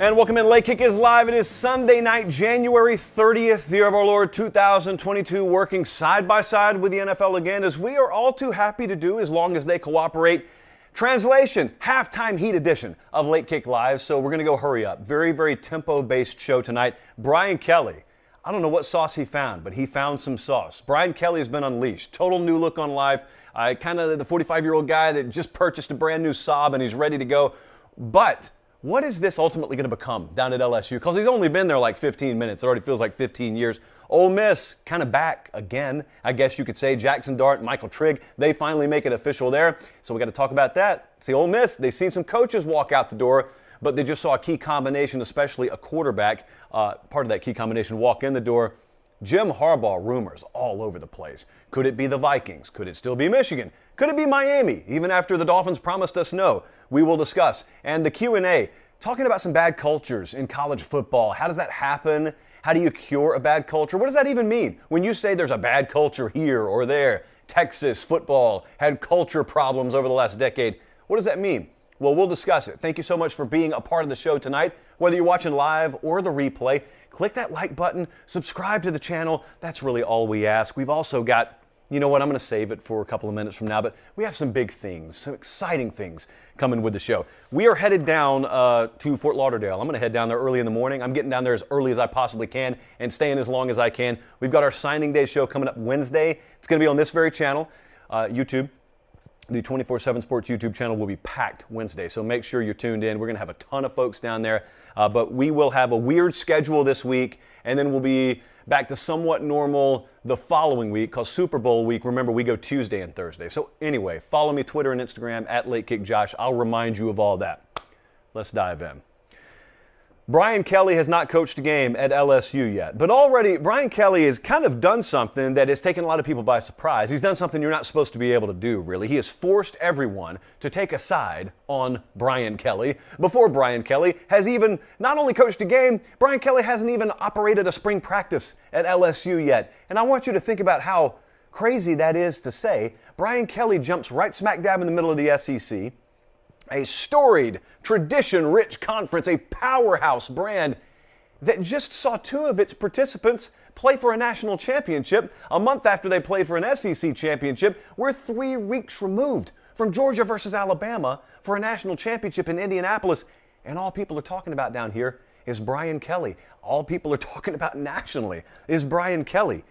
And welcome in. Late Kick is live. It is Sunday night, January 30th, the year of our Lord 2022, working side by side with the NFL again, as we are all too happy to do as long as they cooperate. Translation, halftime heat edition of Late Kick Live. So we're going to go hurry up. Very, very tempo-based show tonight. Brian Kelly, I don't know what sauce he found, but he found some sauce. Brian Kelly has been unleashed. Total new look on life. Kind of the 45-year-old guy that just purchased a brand new Saab and he's ready to go. But what is this ultimately going to become down at LSU? Because he's only been there like 15 minutes. It already feels like 15 years. Ole Miss kind of back again, I guess you could say. Jackson Dart, Michael Trigg, they finally make it official there. So we got to talk about that. See, Ole Miss, they've seen some coaches walk out the door, but they just saw a key combination, especially a quarterback, part of that key combination, walk in the door. Jim Harbaugh rumors all over the place. Could it be the Vikings? Could it still be Michigan? Could it be Miami? Even after the Dolphins promised us no. We will discuss. And the Q&A, talking about some bad cultures in college football. How does that happen? How do you cure a bad culture? What does that even mean? When you say there's a bad culture here or there, Texas football had culture problems over the last decade. What does that mean? Well, we'll discuss it. Thank you so much for being a part of the show tonight. Whether you're watching live or the replay, click that like button, subscribe to the channel. That's really all we ask. We've also got, you know what, I'm going to save it for a couple of minutes from now, but we have some big things, some exciting things coming with the show. We are headed down to Fort Lauderdale. I'm going to head down there early in the morning. I'm getting down there as early as I possibly can and staying as long as I can. We've got our signing day show coming up Wednesday. It's going to be on this very channel, YouTube. The 24/7 Sports YouTube channel will be packed Wednesday, so make sure you're tuned in. We're going to have a ton of folks down there, but we will have a weird schedule this week, and then we'll be back to somewhat normal the following week, because Super Bowl week, remember, we go Tuesday and Thursday. So anyway, follow me Twitter and Instagram at LateKickJosh. I'll remind you of all that. Let's dive in. Brian Kelly has not coached a game at LSU yet, but already Brian Kelly has kind of done something that has taken a lot of people by surprise. He's done something you're not supposed to be able to do, really. He has forced everyone to take a side on Brian Kelly before Brian Kelly has even not only coached a game, Brian Kelly hasn't even operated a spring practice at LSU yet. And I want you to think about how crazy that is to say. Brian Kelly jumps right smack dab in the middle of the SEC. A storied, tradition-rich conference, a powerhouse brand that just saw two of its participants play for a national championship a month after they played for an SEC championship. We're 3 weeks removed from Georgia versus Alabama for a national championship in Indianapolis, and all people are talking about down here is Brian Kelly. All people are talking about nationally is Brian Kelly.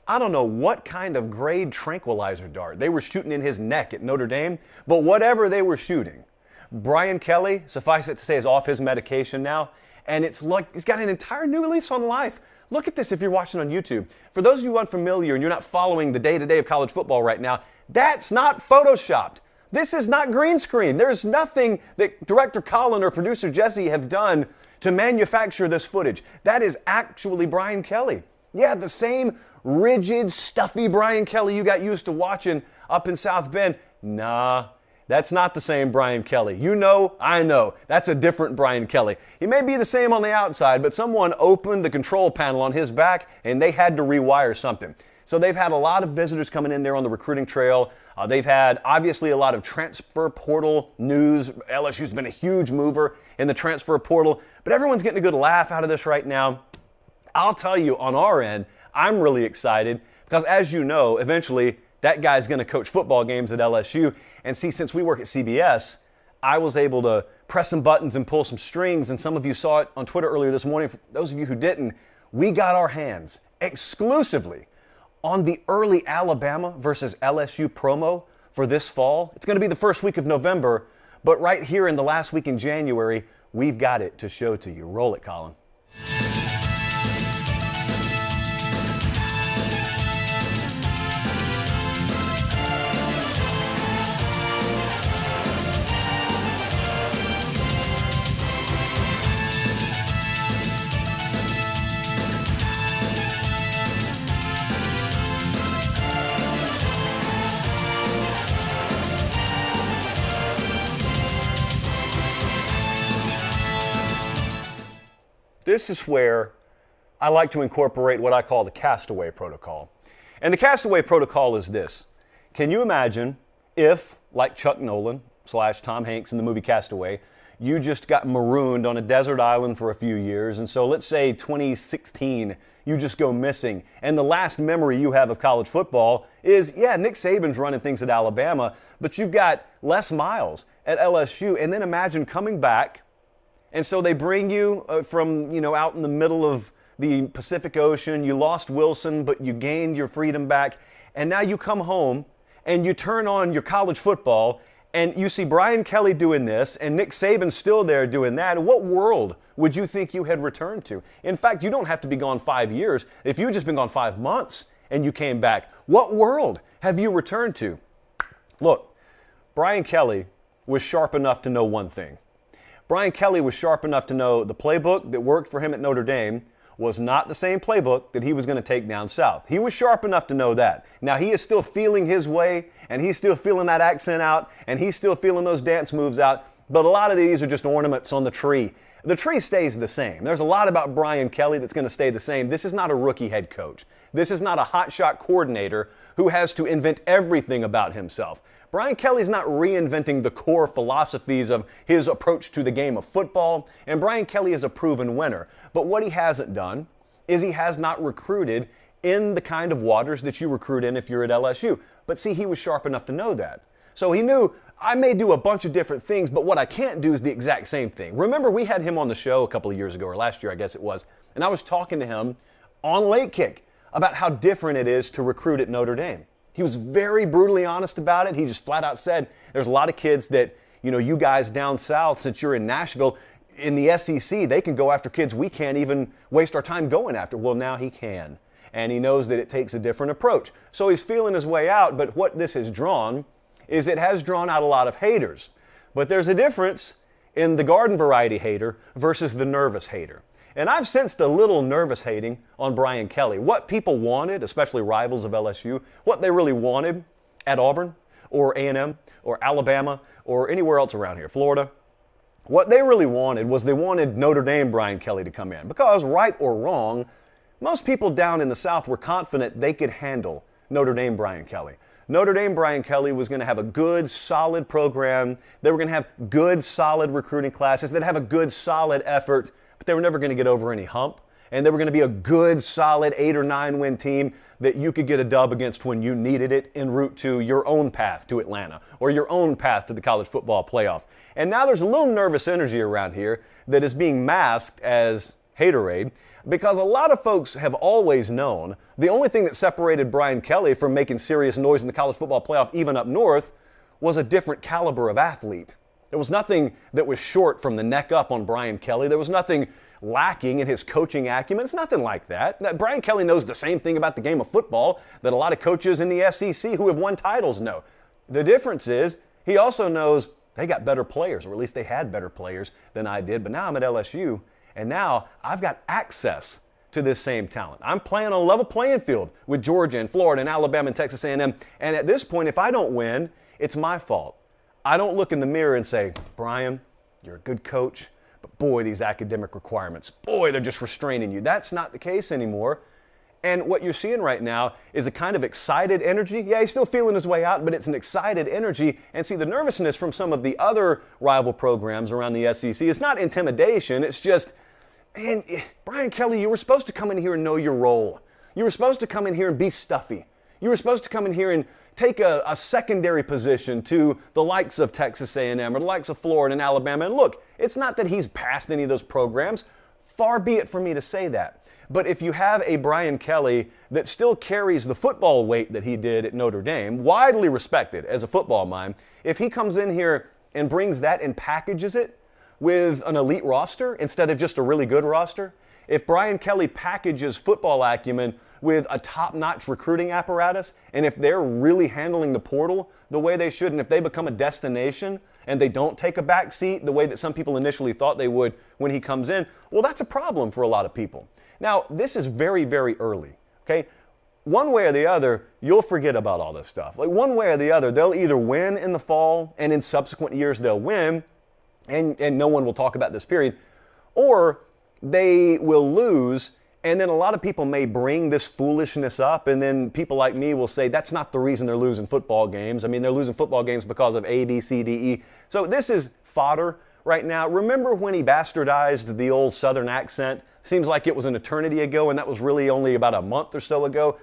I don't know what kind of grade tranquilizer dart they were shooting in his neck at Notre Dame, but whatever they were shooting, Brian Kelly, suffice it to say, is off his medication now, and it's like he's got an entire new lease on life. Look at this if you're watching on YouTube. For those of you unfamiliar and you're not following the day-to-day of college football right now, that's not photoshopped. This is not green screen. There's nothing that Director Colin or producer Jesse have done to manufacture this footage. That is actually Brian Kelly. Yeah, the same rigid, stuffy Brian Kelly you got used to watching up in South Bend. Nah. That's not the same Brian Kelly. You know, I know. That's a different Brian Kelly. He may be the same on the outside, but someone opened the control panel on his back and they had to rewire something. So they've had a lot of visitors coming in there on the recruiting trail. They've had, obviously, a lot of transfer portal news. LSU's been a huge mover in the transfer portal, but everyone's getting a good laugh out of this right now. I'll tell you, on our end, I'm really excited because, as you know, eventually that guy's going to coach football games at LSU. And see, since we work at CBS, I was able to press some buttons and pull some strings. And some of you saw it on Twitter earlier this morning. For those of you who didn't, we got our hands exclusively on the early Alabama versus LSU promo for this fall. It's going to be the first week of November, but right here in the last week in January, we've got it to show to you. Roll it, Colin. This is where I like to incorporate what I call the castaway protocol. And the castaway protocol is this. Can you imagine if, like Chuck Nolan / Tom Hanks in the movie Castaway, you just got marooned on a desert island for a few years. And so let's say 2016, you just go missing. And the last memory you have of college football is, yeah, Nick Saban's running things at Alabama, but you've got Les Miles at LSU. And then imagine coming back. And so they bring you from, out in the middle of the Pacific Ocean. You lost Wilson, but you gained your freedom back. And now you come home and you turn on your college football and you see Brian Kelly doing this and Nick Saban still there doing that. What world would you think you had returned to? In fact, you don't have to be gone 5 years. If you'd just been gone 5 months and you came back, what world have you returned to? Look, Brian Kelly was sharp enough to know one thing. Brian Kelly was sharp enough to know the playbook that worked for him at Notre Dame was not the same playbook that he was going to take down south. He was sharp enough to know that. Now, he is still feeling his way, and he's still feeling that accent out, and he's still feeling those dance moves out, but a lot of these are just ornaments on the tree. The tree stays the same. There's a lot about Brian Kelly that's going to stay the same. This is not a rookie head coach. This is not a hotshot coordinator who has to invent everything about himself. Brian Kelly's not reinventing the core philosophies of his approach to the game of football, and Brian Kelly is a proven winner. But what he hasn't done is he has not recruited in the kind of waters that you recruit in if you're at LSU. But see, he was sharp enough to know that. So he knew, I may do a bunch of different things, but what I can't do is the exact same thing. Remember, we had him on the show a couple of years ago, or last year I guess it was, and I was talking to him on Late Kick about how different it is to recruit at Notre Dame. He was very brutally honest about it. He just flat out said, there's a lot of kids that, you guys down south, since you're in Nashville, in the SEC, they can go after kids we can't even waste our time going after. Well, now he can. And he knows that it takes a different approach. So he's feeling his way out, but what this has drawn is it has drawn out a lot of haters. But there's a difference in the garden variety hater versus the nervous hater. And I've sensed a little nervous hating on Brian Kelly. What people wanted, especially rivals of LSU, what they really wanted at Auburn or A&M or Alabama or anywhere else around here, Florida, what they really wanted was they wanted Notre Dame Brian Kelly to come in. Because right or wrong, most people down in the South were confident they could handle Notre Dame Brian Kelly. Notre Dame Brian Kelly was going to have a good, solid program. They were going to have good, solid recruiting classes. They'd have a good, solid effort. But they were never going to get over any hump, and they were going to be a good, solid 8 or 9 win team that you could get a dub against when you needed it en route to your own path to Atlanta or your own path to the college football playoff. And now there's a little nervous energy around here that is being masked as haterade because a lot of folks have always known the only thing that separated Brian Kelly from making serious noise in the college football playoff, even up north, was a different caliber of athlete. There was nothing that was short from the neck up on Brian Kelly. There was nothing lacking in his coaching acumen. It's nothing like that. Brian Kelly knows the same thing about the game of football that a lot of coaches in the SEC who have won titles know. The difference is he also knows they got better players, or at least they had better players than I did. But now I'm at LSU, and now I've got access to this same talent. I'm playing on a level playing field with Georgia and Florida and Alabama and Texas A&M. And at this point, if I don't win, it's my fault. I don't look in the mirror and say, Brian, you're a good coach, but boy, these academic requirements, boy, they're just restraining you. That's not the case anymore. And what you're seeing right now is a kind of excited energy. Yeah, he's still feeling his way out, but it's an excited energy. And see, the nervousness from some of the other rival programs around the SEC is not intimidation. It's just, man, Brian Kelly, you were supposed to come in here and know your role. You were supposed to come in here and be stuffy. You were supposed to come in here and take a secondary position to the likes of Texas A&M or the likes of Florida and Alabama. And look, it's not that he's passed any of those programs. Far be it for me to say that. But if you have a Brian Kelly that still carries the football weight that he did at Notre Dame, widely respected as a football mind, if he comes in here and brings that and packages it with an elite roster instead of just a really good roster, if Brian Kelly packages football acumen with a top-notch recruiting apparatus, and if they're really handling the portal the way they should, and if they become a destination and they don't take a back seat the way that some people initially thought they would when he comes in, well, that's a problem for a lot of people. Now, this is very, very early, okay? One way or the other, you'll forget about all this stuff. Like one way or the other, they'll either win in the fall, and in subsequent years they'll win, and no one will talk about this period, or they will lose. And then a lot of people may bring this foolishness up, and then people like me will say that's not the reason they're losing football games. I mean, they're losing football games because of A, B, C, D, E. So this is fodder right now. Remember when he bastardized the old Southern accent? Seems like it was an eternity ago, and that was really only about a month or so ago.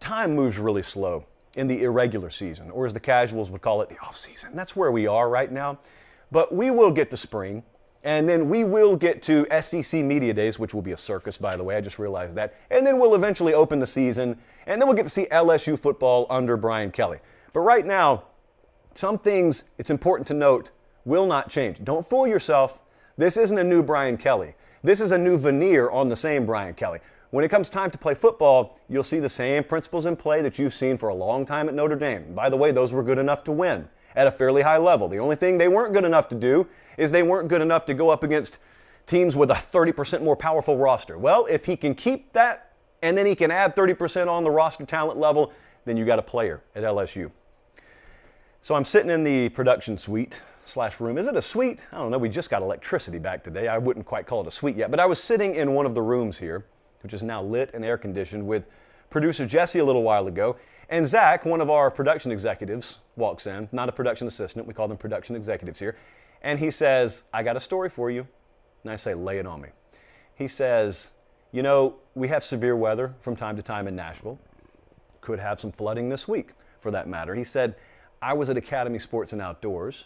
Time moves really slow in the irregular season, or as the casuals would call it, the off season. That's where we are right now. But we will get to spring, and then we will get to SEC Media Days, which will be a circus, by the way. I just realized that. And then we'll eventually open the season, and then we'll get to see LSU football under Brian Kelly. But right now, some things it's important to note will not change. Don't fool yourself. This isn't a new Brian Kelly. This is a new veneer on the same Brian Kelly. When it comes time to play football, you'll see the same principles in play that you've seen for a long time at Notre Dame. By the way, those were good enough to win at a fairly high level. The only thing they weren't good enough to do is they weren't good enough to go up against teams with a 30% more powerful roster. Well, if he can keep that and then he can add 30% on the roster talent level, then you got a player at LSU. So I'm sitting in the production suite / room. Is it a suite? I don't know. We just got electricity back today. I wouldn't quite call it a suite yet. But I was sitting in one of the rooms here, which is now lit and air conditioned, with producer Jesse a little while ago. And Zach, one of our production executives, walks in. Not a production assistant. We call them production executives here. And he says, I got a story for you. And I say, lay it on me. He says, you know, we have severe weather from time to time in Nashville. Could have some flooding this week, for that matter. He said, I was at Academy Sports and Outdoors,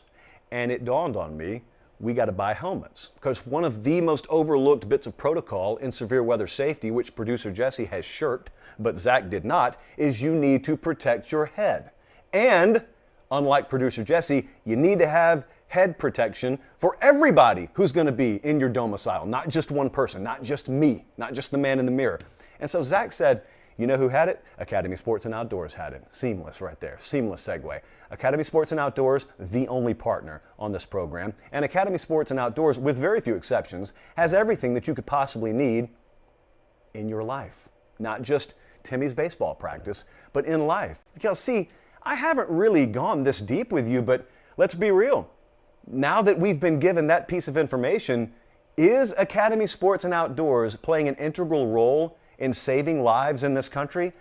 and it dawned on me, we got to buy helmets. Because one of the most overlooked bits of protocol in severe weather safety, which producer Jesse has shirked, but Zach did not, is you need to protect your head. And, unlike producer Jesse, you need to have head protection for everybody who's going to be in your domicile, not just one person, not just me, not just the man in the mirror. And so Zach said, you know who had it? Academy Sports and Outdoors had it. Seamless right there. Seamless segue. Academy Sports and Outdoors, the only partner on this program. And Academy Sports and Outdoors, with very few exceptions, has everything that you could possibly need in your life. Not just Timmy's baseball practice, but in life. Because see, I haven't really gone this deep with you, but let's be real. Now that we've been given that piece of information, is Academy Sports and Outdoors playing an integral role in saving lives in this country?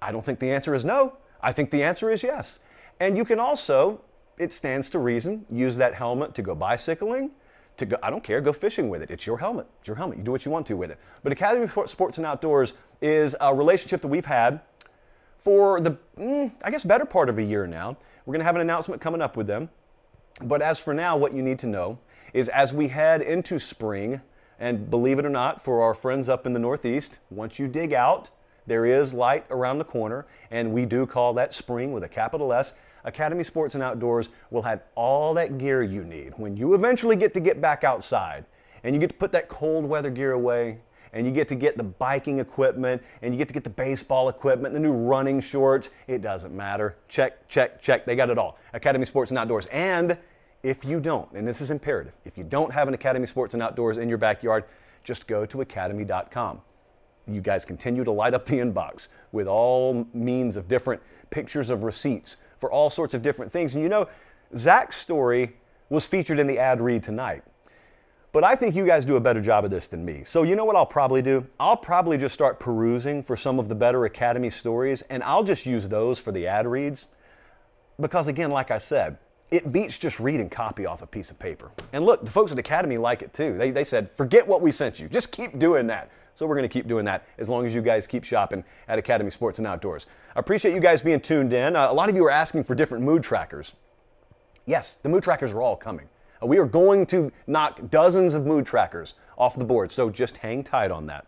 I don't think the answer is no. I think the answer is yes. And you can also, it stands to reason, use that helmet to go bicycling, to go, I don't care, go fishing with it. It's your helmet. It's your helmet. You do what you want to with it. But Academy Sports and Outdoors is a relationship that we've had for the, I guess, better part of a year now. We're going to have an announcement coming up with them. But as for now, what you need to know is as we head into spring, and believe it or not, for our friends up in the Northeast, once you dig out, there is light around the corner, and we do call that spring with a capital S. Academy Sports and Outdoors will have all that gear you need. When you eventually get back outside, and you get to put that cold weather gear away, and you get to get the biking equipment, and you get to get the baseball equipment, the new running shorts, it doesn't matter. Check, check, check. They got it all. Academy Sports and Outdoors. And if you don't, and this is imperative, if you don't have an Academy Sports and Outdoors in your backyard, just go to academy.com. You guys continue to light up the inbox with all means of different pictures of receipts for all sorts of different things. And you know, Zach's story was featured in the ad read tonight. But I think you guys do a better job of this than me. So you know what I'll probably do? I'll probably just start perusing for some of the better Academy stories, and I'll just use those for the ad reads. Because again, like I said, it beats just reading copy off a piece of paper. And look, the folks at Academy like it too. They said, forget what we sent you. Just keep doing that. So we're going to keep doing that as long as you guys keep shopping at Academy Sports and Outdoors. I appreciate you guys being tuned in. A lot of you are asking for different mood trackers. Yes, the mood trackers are all coming. We are going to knock dozens of mood trackers off the board, so just hang tight on that.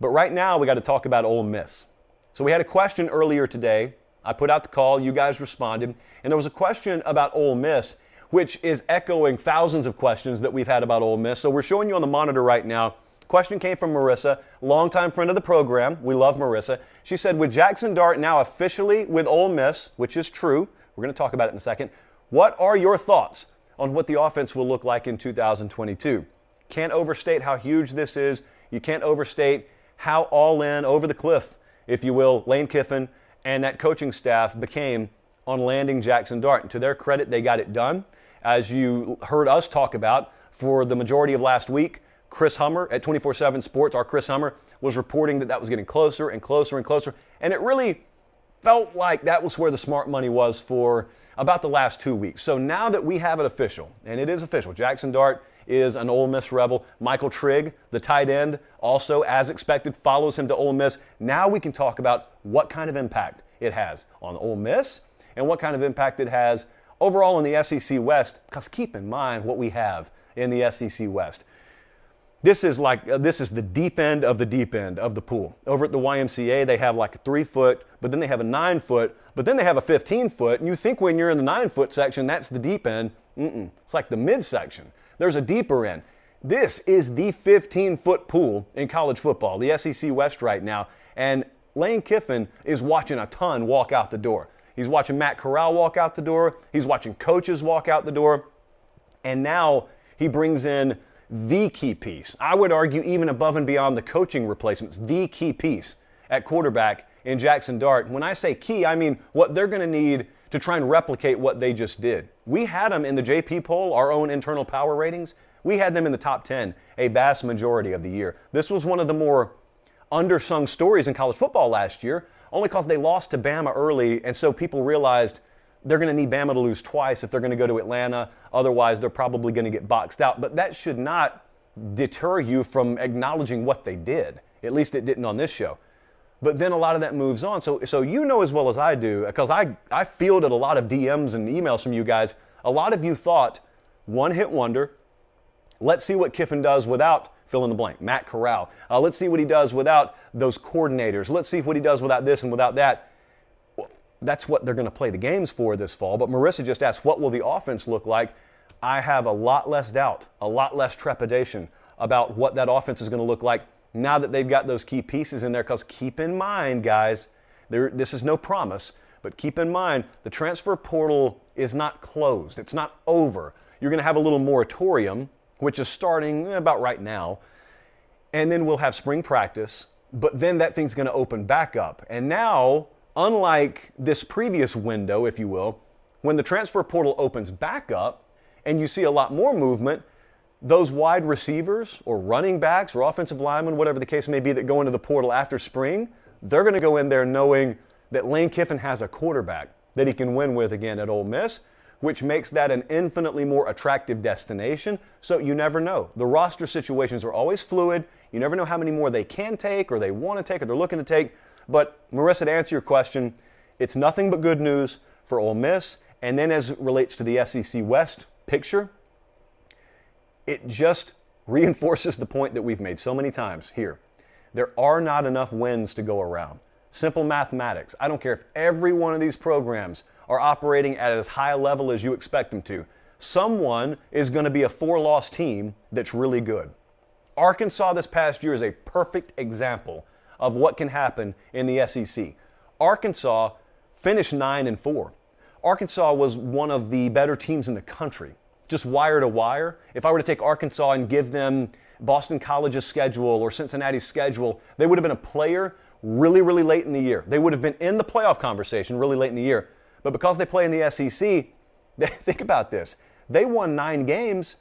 But right now, we got to talk about Ole Miss. So we had a question earlier today. I put out the call, you guys responded, and there was a question about Ole Miss, which is echoing thousands of questions that we've had about Ole Miss. So we're showing you on the monitor right now. Question came from Marissa, longtime friend of the program. We love Marissa. She said, with Jackson Dart now officially with Ole Miss, which is true, we're going to talk about it in a second, what are your thoughts on what the offense will look like in 2022? Can't overstate how huge this is. You can't overstate how all in, over the cliff, if you will, Lane Kiffin and that coaching staff became on landing Jackson Dart. And to their credit, they got it done. As you heard us talk about for the majority of last week, Chris Hummer at 24/7 Sports, our Chris Hummer, was reporting that that was getting closer and closer and closer. And it really felt like that was where the smart money was for about the last 2 weeks. So now that we have it official, and it is official, Jackson Dart is an Ole Miss Rebel. Michael Trigg, the tight end, also, as expected, follows him to Ole Miss. Now we can talk about what kind of impact it has on Ole Miss and what kind of impact it has overall in the SEC West, because keep in mind what we have in the SEC West. This is the deep end of the pool. Over at the YMCA, they have like a 3-foot, but then they have a 9-foot, but then they have a 15-foot. And you think when you're in the 9-foot section, that's the deep end. It's like the mid-section. There's a deeper end. This is the 15-foot pool in college football, the SEC West right now. And Lane Kiffin is watching a ton walk out the door. He's watching Matt Corral walk out the door. He's watching coaches walk out the door. And now he brings in the key piece. I would argue even above and beyond the coaching replacements, the key piece at quarterback in Jackson Dart. When I say key, I mean what they're going to need to try and replicate what they just did. We had them in the JP poll, our own internal power ratings. We had them in the top 10 a vast majority of the year. This was one of the more undersung stories in college football last year, only because they lost to Bama early, and so people realized they're going to need Bama to lose twice if they're going to go to Atlanta. Otherwise, they're probably going to get boxed out. But that should not deter you from acknowledging what they did. At least it didn't on this show. But then a lot of that moves on. So you know as well as I do, because I fielded a lot of DMs and emails from you guys. A lot of you thought, one-hit wonder. Let's see what Kiffin does without fill in the blank, Matt Corral. Let's see what he does without those coordinators. Let's see what he does without this and without that. That's what they're going to play the games for this fall. But Marissa just asked, what will the offense look like? I have a lot less doubt, a lot less trepidation about what that offense is going to look like now that they've got those key pieces in there. Because keep in mind, guys, this is no promise, but keep in mind the transfer portal is not closed. It's not over. You're going to have a little moratorium, which is starting about right now. And then we'll have spring practice. But then that thing's going to open back up. And now, unlike this previous window, if you will, when the transfer portal opens back up and you see a lot more movement, those wide receivers or running backs or offensive linemen, whatever the case may be, that go into the portal after spring, they're going to go in there knowing that Lane Kiffin has a quarterback that he can win with again at Ole Miss, which makes that an infinitely more attractive destination. So you never know. The roster situations are always fluid. You never know how many more they can take or they want to take or they're looking to take. But, Marissa, to answer your question, it's nothing but good news for Ole Miss. And then as it relates to the SEC West picture, it just reinforces the point that we've made so many times here. There are not enough wins to go around. Simple mathematics. I don't care if every one of these programs are operating at as high a level as you expect them to. Someone is going to be a 4-loss team that's really good. Arkansas this past year is a perfect example of what can happen in the SEC. Arkansas finished 9-4. Arkansas was one of the better teams in the country, just wire to wire. If I were to take Arkansas and give them Boston College's schedule or Cincinnati's schedule, they would have been a player really, really late in the year. They would have been in the playoff conversation really late in the year. But because they play in the SEC, think about this. They won 9 games,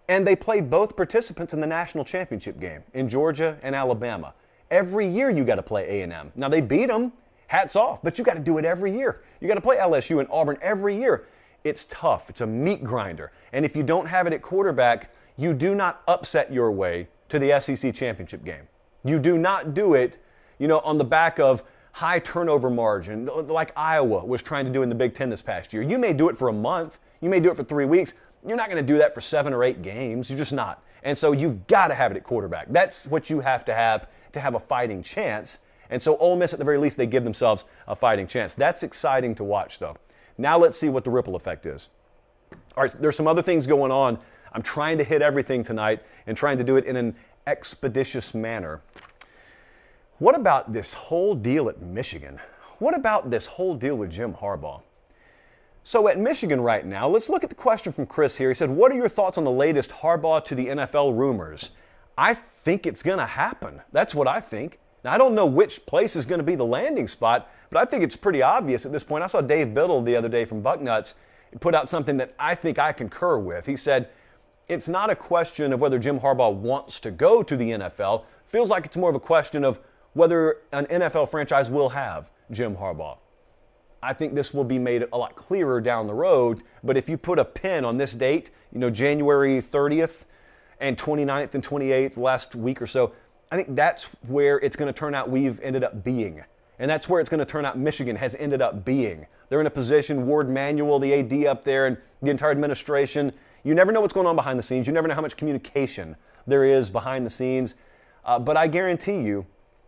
and they played both participants in the national championship game in Georgia and Alabama. Every year you got to play A&M. Now, they beat them, hats off, but you got to do it every year. You got to play LSU and Auburn every year. It's tough. It's a meat grinder. And if you don't have it at quarterback, you do not upset your way to the SEC championship game. You do not do it, on the back of high turnover margin, like Iowa was trying to do in the Big Ten this past year. You may do it for a month. You may do it for 3 weeks. You're not going to do that for 7 or 8 games. You're just not. And so you've got to have it at quarterback. That's what you have to have a fighting chance. And so Ole Miss, at the very least, they give themselves a fighting chance. That's exciting to watch, though. Now let's see what the ripple effect is. All right, there's some other things going on. I'm trying to hit everything tonight and trying to do it in an expeditious manner. What about this whole deal at Michigan? What about this whole deal with Jim Harbaugh? So at Michigan right now, let's look at the question from Chris here. He said, what are your thoughts on the latest Harbaugh to the NFL rumors? I think it's going to happen. That's what I think. Now, I don't know which place is going to be the landing spot, but I think it's pretty obvious at this point. I saw Dave Biddle the other day from Bucknuts put out something that I think I concur with. He said, it's not a question of whether Jim Harbaugh wants to go to the NFL. Feels like it's more of a question of whether an NFL franchise will have Jim Harbaugh. I think this will be made a lot clearer down the road. But if you put a pin on this date, January 30th and 29th and 28th, last week or so, I think that's where it's going to turn out we've ended up being. And that's where it's going to turn out Michigan has ended up being. They're in a position, Ward Manuel, the AD up there, and the entire administration. You never know what's going on behind the scenes. You never know how much communication there is behind the scenes. But I guarantee you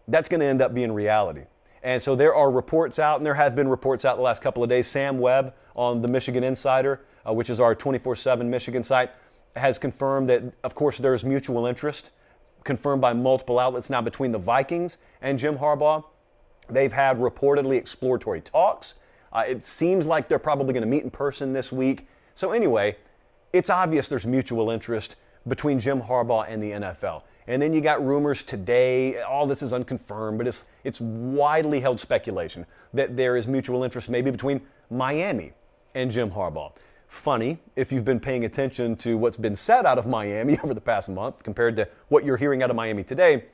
that's going to end up being reality. And so there are reports out, and there have been reports out the last couple of days. Sam Webb on the Michigan Insider, which is our 24/7 Michigan site, has confirmed that, of course, there's mutual interest, confirmed by multiple outlets now between the Vikings and Jim Harbaugh. They've had reportedly exploratory talks. It seems like they're probably going to meet in person this week. So anyway, it's obvious there's mutual interest between Jim Harbaugh and the NFL. And then you got rumors today, all this is unconfirmed, but it's widely held speculation that there is mutual interest maybe between Miami and Jim Harbaugh. Funny, if you've been paying attention to what's been said out of Miami over the past month compared to what you're hearing out of Miami today.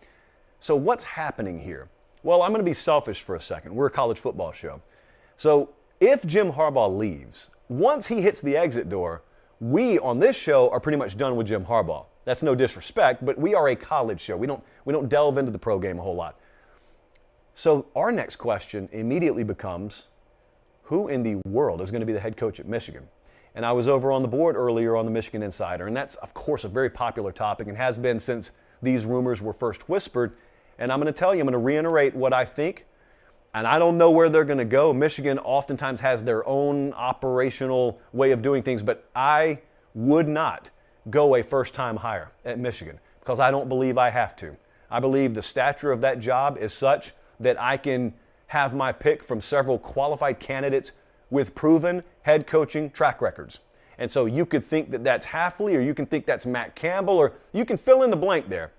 So what's happening here? Well, I'm going to be selfish for a second. We're a college football show. So if Jim Harbaugh leaves, once he hits the exit door, we on this show are pretty much done with Jim Harbaugh. That's no disrespect, but we are a college show. We don't delve into the pro game a whole lot. So our next question immediately becomes, who in the world is going to be the head coach at Michigan? And I was over on the board earlier on the Michigan Insider, and that's, of course, a very popular topic and has been since these rumors were first whispered. And I'm going to tell you, I'm going to reiterate what I think, and I don't know where they're going to go. Michigan oftentimes has their own operational way of doing things, but I would not go a first-time hire at Michigan because I don't believe I have to. I believe the stature of that job is such that I can have my pick from several qualified candidates with proven head coaching track records. And so you could think that that's Hafley, or you can think that's Matt Campbell, or you can fill in the blank there.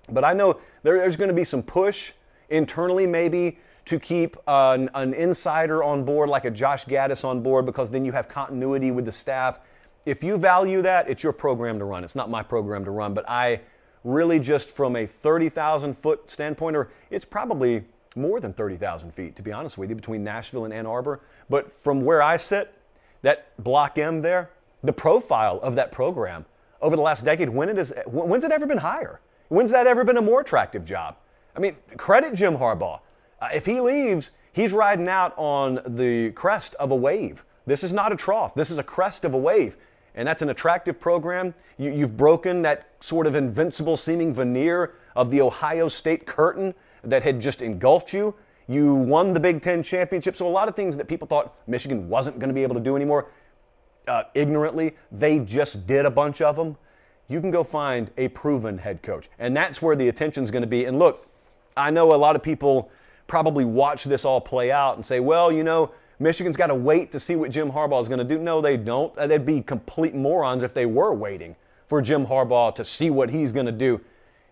But I know there's going to be some push internally maybe to keep an insider on board, like a Josh Gaddis on board, because then you have continuity with the staff. If you value that, it's your program to run. It's not my program to run. But I really just from a 30,000-foot standpoint, or it's probably more than 30,000 feet, to be honest with you, between Nashville and Ann Arbor. But from where I sit, that Block M there, the profile of that program over the last decade, when's it ever been higher? When's that ever been a more attractive job? I mean, credit Jim Harbaugh. If he leaves, he's riding out on the crest of a wave. This is not a trough. This is a crest of a wave. And that's an attractive program. You've broken that sort of invincible seeming veneer of the Ohio State curtain that had just engulfed you. You won the Big Ten championship. So a lot of things that people thought Michigan wasn't going to be able to do anymore, ignorantly, they just did a bunch of them. You can go find a proven head coach. And that's where the attention's going to be. And look, I know a lot of people probably watch this all play out and say, well, Michigan's got to wait to see what Jim Harbaugh is going to do. No, they don't. They'd be complete morons if they were waiting for Jim Harbaugh to see what he's going to do.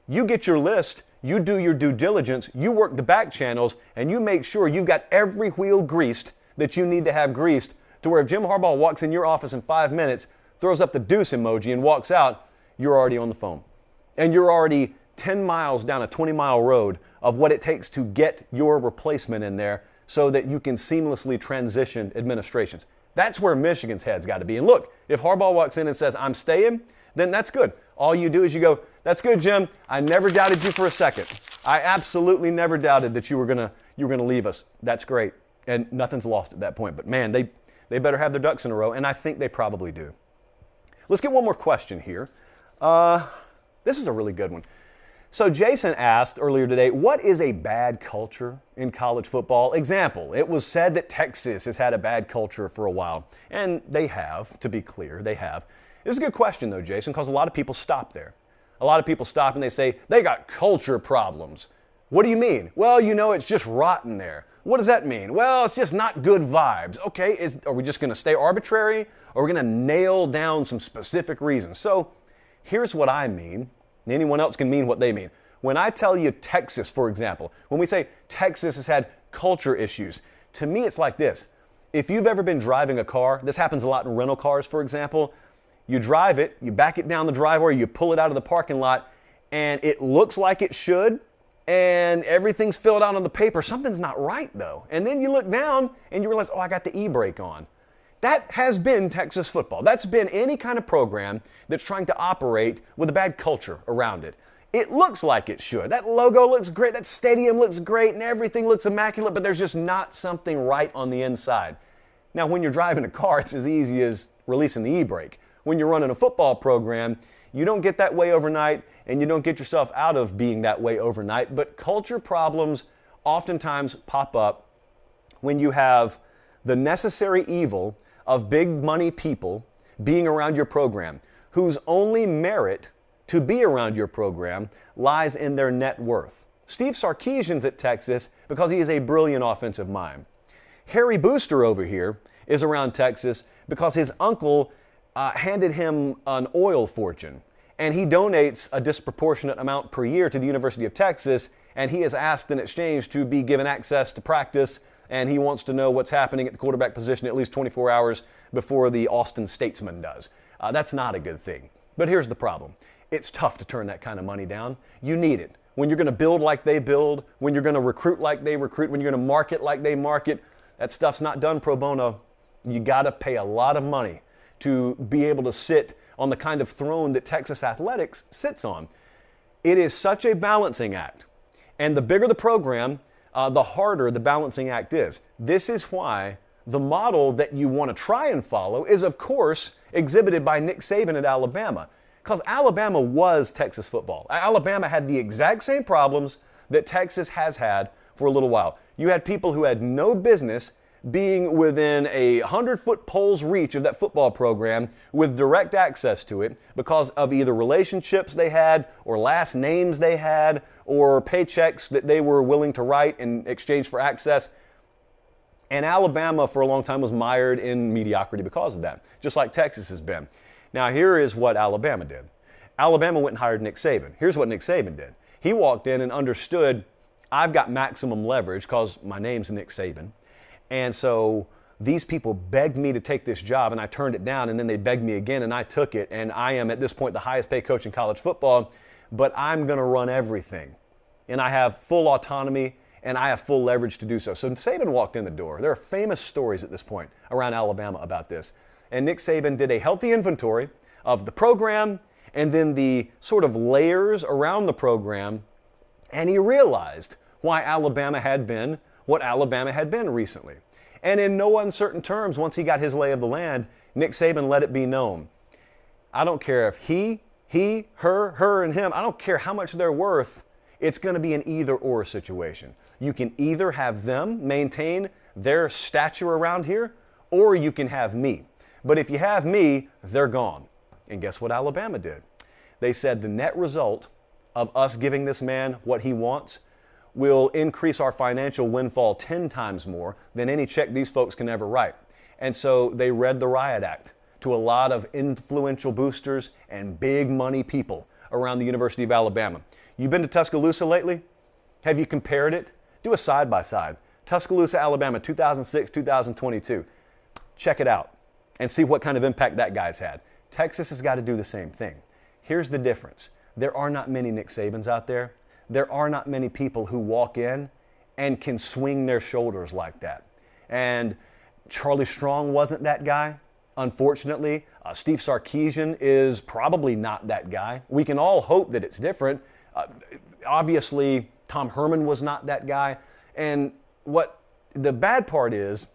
You get your list, you do your due diligence, you work the back channels, and you make sure you've got every wheel greased that you need to have greased to where if Jim Harbaugh walks in your office in 5 minutes, throws up the deuce emoji and walks out, you're already on the phone. And you're already 10 miles down a 20-mile road of what it takes to get your replacement in there so that you can seamlessly transition administrations. That's where Michigan's head's got to be. And look, if Harbaugh walks in and says, I'm staying, then that's good. All you do is you go, that's good, Jim. I never doubted you for a second. I absolutely never doubted that you were gonna leave us. That's great. And nothing's lost at that point. But man, they better have their ducks in a row, and I think they probably do. Let's get one more question here. This is a really good one. So Jason asked earlier today, what is a bad culture in college football? Example, it was said that Texas has had a bad culture for a while. And they have, to be clear, they have. This is a good question, though, Jason, because a lot of people stop there. A lot of people stop and they say, they got culture problems. What do you mean? Well, it's just rotten there. What does that mean? Well, it's just not good vibes. Okay, are we just going to stay arbitrary? Or are we going to nail down some specific reasons? So here's what I mean. Anyone else can mean what they mean. When I tell you Texas, for example, when we say Texas has had culture issues, to me it's like this. If you've ever been driving a car, this happens a lot in rental cars, for example, you drive it, you back it down the driveway, you pull it out of the parking lot, and it looks like it should, and everything's filled out on the paper. Something's not right, though. And then you look down and you realize, oh, I got the e-brake on. That has been Texas football. That's been any kind of program that's trying to operate with a bad culture around it. It looks like it should. That logo looks great, that stadium looks great, and everything looks immaculate, but there's just not something right on the inside. Now, when you're driving a car, it's as easy as releasing the e-brake. When you're running a football program, you don't get that way overnight, and you don't get yourself out of being that way overnight, but culture problems oftentimes pop up when you have the necessary evil of big money people being around your program, whose only merit to be around your program lies in their net worth. Steve Sarkisian's at Texas because he is a brilliant offensive mind. Harry Booster over here is around Texas because his uncle handed him an oil fortune, and he donates a disproportionate amount per year to the University of Texas, and he is asked in exchange to be given access to practice, and he wants to know what's happening at the quarterback position at least 24 hours before the Austin Statesman does. That's not a good thing. But here's the problem. It's tough to turn that kind of money down. You need it. When you're going to build like they build, when you're going to recruit like they recruit, when you're going to market like they market, that stuff's not done pro bono. You got to pay a lot of money to be able to sit on the kind of throne that Texas athletics sits on. It is such a balancing act. And the bigger the program, the harder the balancing act is. This is why the model that you want to try and follow is, of course, exhibited by Nick Saban at Alabama. Because Alabama was Texas football. Alabama had the exact same problems that Texas has had for a little while. You had people who had no business being within a 100-foot pole's reach of that football program with direct access to it because of either relationships they had or last names they had or paychecks that they were willing to write in exchange for access. And Alabama for a long time was mired in mediocrity because of that, just like Texas has been. Now, here is what Alabama did. Alabama went and hired Nick Saban. Here's what Nick Saban did. He walked in and understood, I've got maximum leverage because my name's Nick Saban. And so these people begged me to take this job, and I turned it down, and then they begged me again, and I took it. And I am, at this point, the highest paid coach in college football, but I'm going to run everything. And I have full autonomy, and I have full leverage to do so. So Saban walked in the door. There are famous stories at this point around Alabama about this. And Nick Saban did a healthy inventory of the program and then the sort of layers around the program, and he realized why Alabama had been what Alabama had been recently. And in no uncertain terms, once he got his lay of the land, Nick Saban let it be known. I don't care if he, her, and him, I don't care how much they're worth, it's going to be an either-or situation. You can either have them maintain their stature around here, or you can have me. But if you have me, they're gone. And guess what Alabama did? They said the net result of us giving this man what he wants will increase our financial windfall 10 times more than any check these folks can ever write. And so they read the riot act to a lot of influential boosters and big money people around the University of Alabama. You been to Tuscaloosa lately? Have you compared it? Do a side-by-side. Tuscaloosa, Alabama, 2006, 2022. Check it out and see what kind of impact that guy's had. Texas has got to do the same thing. Here's the difference. There are not many Nick Sabans out there. There are not many people who walk in and can swing their shoulders like that. And Charlie Strong wasn't that guy, unfortunately. Steve Sarkisian is probably not that guy. We can all hope that it's different. Obviously, Tom Herman was not that guy. And what the bad part is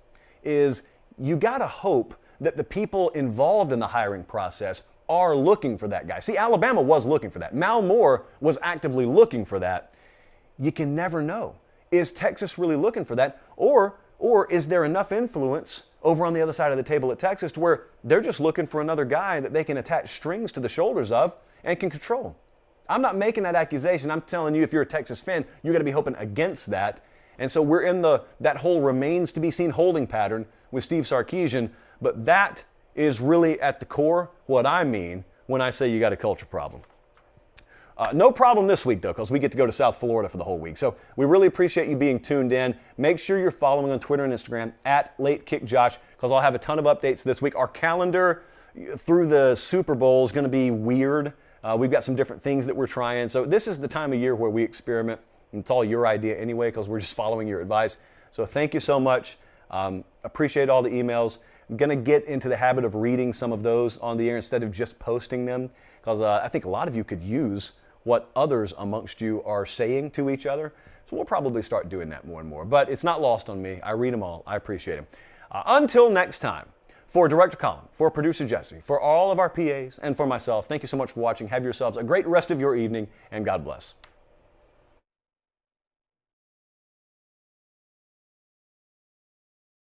you got to hope that the people involved in the hiring process are looking for that guy. See, Alabama was looking for that. Mal Moore was actively looking for that. You can never know. Is Texas really looking for that? Or is there enough influence over on the other side of the table at Texas to where they're just looking for another guy that they can attach strings to the shoulders of and can control? I'm not making that accusation. I'm telling you, if you're a Texas fan, you got to be hoping against that. And so we're in that whole remains to be seen holding pattern with Steve Sarkisian. But that is really at the core what I mean when I say you got a culture problem. No problem this week, though, because we get to go to South Florida for the whole week. So we really appreciate you being tuned in. Make sure you're following on Twitter and Instagram at LateKickJosh, because I'll have a ton of updates this week. Our calendar through the Super Bowl is going to be weird. We've got some different things that we're trying. So this is the time of year where we experiment. It's all your idea anyway, because we're just following your advice. So thank you so much. Appreciate all the emails. I'm going to get into the habit of reading some of those on the air instead of just posting them, because I think a lot of you could use what others amongst you are saying to each other. So we'll probably start doing that more and more. But it's not lost on me. I read them all. I appreciate them. Until next time, for Director Colin, for Producer Jesse, for all of our PAs, and for myself, thank you so much for watching. Have yourselves a great rest of your evening, and God bless.